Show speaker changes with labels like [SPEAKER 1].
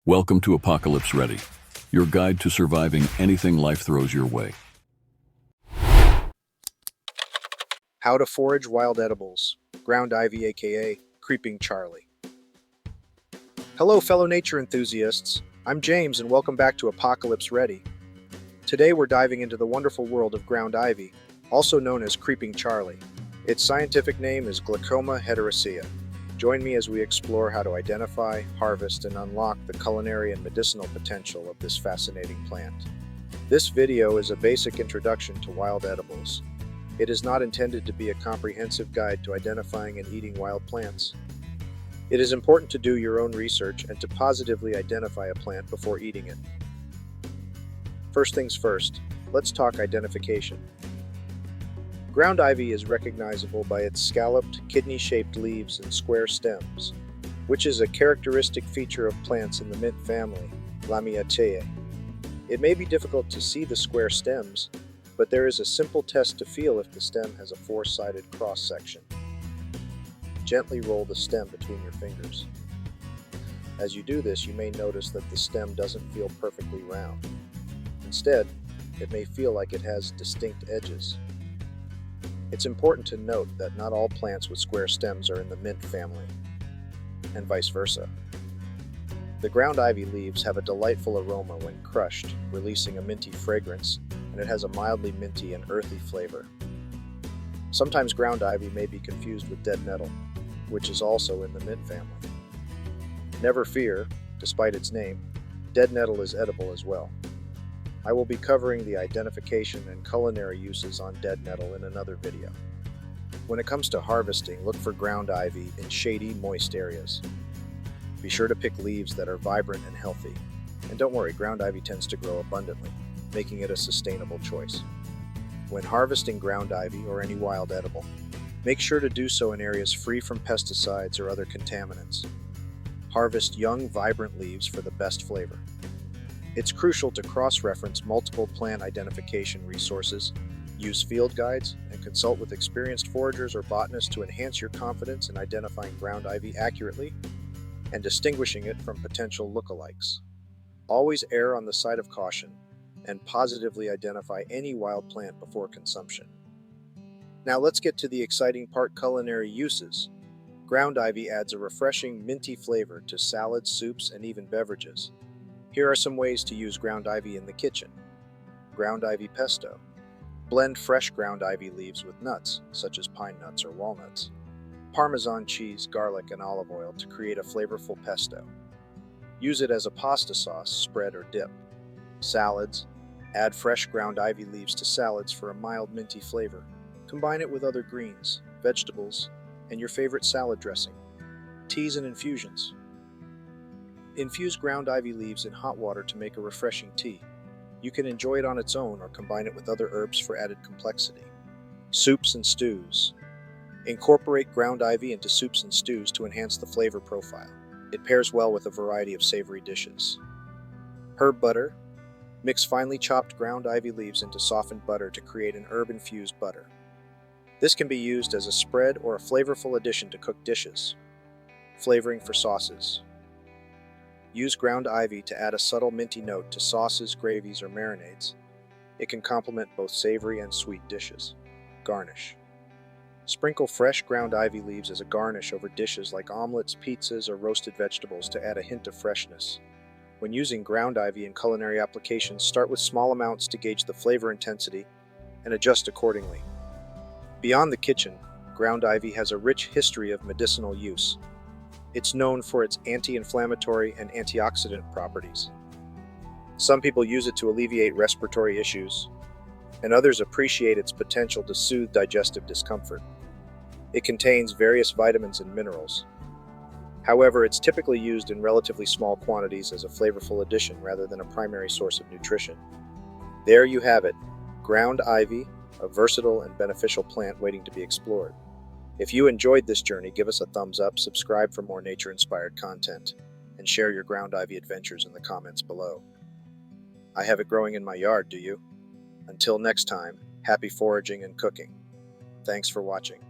[SPEAKER 1] Welcome to Apocalypse Ready, your guide to surviving anything life throws your way.
[SPEAKER 2] How to forage wild edibles. Ground ivy, aka Creeping Charlie. Hello, fellow nature enthusiasts. I'm James, and welcome back to Apocalypse Ready. Today we're diving into the wonderful world of ground ivy, also known as Creeping Charlie. Its scientific name is Glaucoma heteracea. Join me as we explore how to identify, harvest, and unlock the culinary and medicinal potential of this fascinating plant. This video is a basic introduction to wild edibles. It is not intended to be a comprehensive guide to identifying and eating wild plants. It is important to do your own research and to positively identify a plant before eating it. First things first, let's talk identification. Ground ivy is recognizable by its scalloped, kidney-shaped leaves and square stems, which is a characteristic feature of plants in the mint family, Lamiaceae. It may be difficult to see the square stems, but there is a simple test to feel if the stem has a four-sided cross-section. Gently roll the stem between your fingers. As you do this, you may notice that the stem doesn't feel perfectly round. Instead, it may feel like it has distinct edges. It's important to note that not all plants with square stems are in the mint family, and vice versa. The ground ivy leaves have a delightful aroma when crushed, releasing a minty fragrance, and it has a mildly minty and earthy flavor. Sometimes ground ivy may be confused with dead nettle, which is also in the mint family. Never fear, despite its name, dead nettle is edible as well. I will be covering the identification and culinary uses on dead nettle in another video. When it comes to harvesting, look for ground ivy in shady, moist areas. Be sure to pick leaves that are vibrant and healthy. And don't worry, ground ivy tends to grow abundantly, making it a sustainable choice. When harvesting ground ivy or any wild edible, make sure to do so in areas free from pesticides or other contaminants. Harvest young, vibrant leaves for the best flavor. It's crucial to cross-reference multiple plant identification resources, use field guides, and consult with experienced foragers or botanists to enhance your confidence in identifying ground ivy accurately and distinguishing it from potential lookalikes. Always err on the side of caution and positively identify any wild plant before consumption. Now let's get to the exciting part: culinary uses. Ground ivy adds a refreshing, minty flavor to salads, soups, and even beverages. Here are some ways to use ground ivy in the kitchen. Ground ivy pesto. Blend fresh ground ivy leaves with nuts, such as pine nuts or walnuts. Parmesan cheese, garlic, and olive oil to create a flavorful pesto. Use it as a pasta sauce, spread, or dip. Salads. Add fresh ground ivy leaves to salads for a mild minty flavor. Combine it with other greens, vegetables, and your favorite salad dressing. Teas and infusions. Infuse ground ivy leaves in hot water to make a refreshing tea. You can enjoy it on its own or combine it with other herbs for added complexity. Soups and stews. Incorporate ground ivy into soups and stews to enhance the flavor profile. It pairs well with a variety of savory dishes. Herb butter. Mix finely chopped ground ivy leaves into softened butter to create an herb-infused butter. This can be used as a spread or a flavorful addition to cooked dishes. Flavoring for sauces. Use ground ivy to add a subtle minty note to sauces, gravies, or marinades. It can complement both savory and sweet dishes. Garnish. Sprinkle fresh ground ivy leaves as a garnish over dishes like omelets, pizzas, or roasted vegetables to add a hint of freshness. When using ground ivy in culinary applications, start with small amounts to gauge the flavor intensity and adjust accordingly. Beyond the kitchen, ground ivy has a rich history of medicinal use. It's known for its anti-inflammatory and antioxidant properties. Some people use it to alleviate respiratory issues, and others appreciate its potential to soothe digestive discomfort. It contains various vitamins and minerals. However, it's typically used in relatively small quantities as a flavorful addition rather than a primary source of nutrition. There you have it, ground ivy, a versatile and beneficial plant waiting to be explored. If you enjoyed this journey, give us a thumbs up, subscribe for more nature-inspired content, and share your ground ivy adventures in the comments below. I have it growing in my yard, do you? Until next time, happy foraging and cooking. Thanks for watching.